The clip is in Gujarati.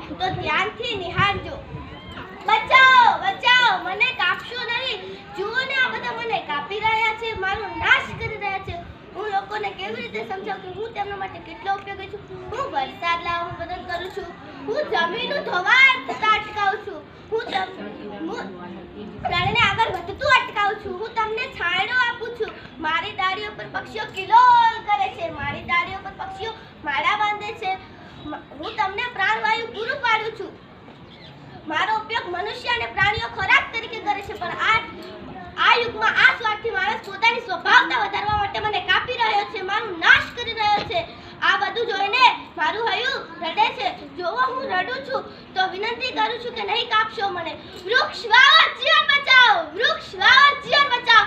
તો ધ્યાનથી નિહાળજો. બચાવો બચાવો, મને કાપશો નહીં. જુઓ ને, આ બધા મને કાપી રહ્યા છે, મારો નાશ કરી રહ્યા છે. હું લોકોને કેવી રીતે સમજાવું કે હું તેમના માટે કેટલો ઉપયોગી છું? હું વરસાદ લાવવાનું મદદ કરું છું, હું જમીનનું ધોવાણ થતા અટકાવું છું, હું પ્રાણીને આગળ વધતું અટકાવું છું, હું તમને છાંયડો આપું છું, મારી ડાળીઓ પર પક્ષીઓ કિલોલ કરે છે, મારી ડાળીઓ પર પક્ષીઓ માળા બાંધે છે, હું તમને પ્રાણવાયુ પૂરું પાડું છું. મારો ઉપયોગ મનુષ્ય અને પ્રાણીઓ ખોરાક તરીકે કરે છે, પણ આ યુગમાં આ સ્વાર્થી માણસ પોતાની સ્વભાવતા વધારવા માટે મને કાપી રહ્યો છે, મારું નાશ કરી રહ્યો છે. આ બધું જોઈને મારું હૈયું રડે છે. જોવો હું રડું છું તો વિનંતી કરું છું કે નહીં કાપશો મને. વૃક્ષ વાવો, જીવન બચાવો. વૃક્ષ વાવો, જીવન બચાવો.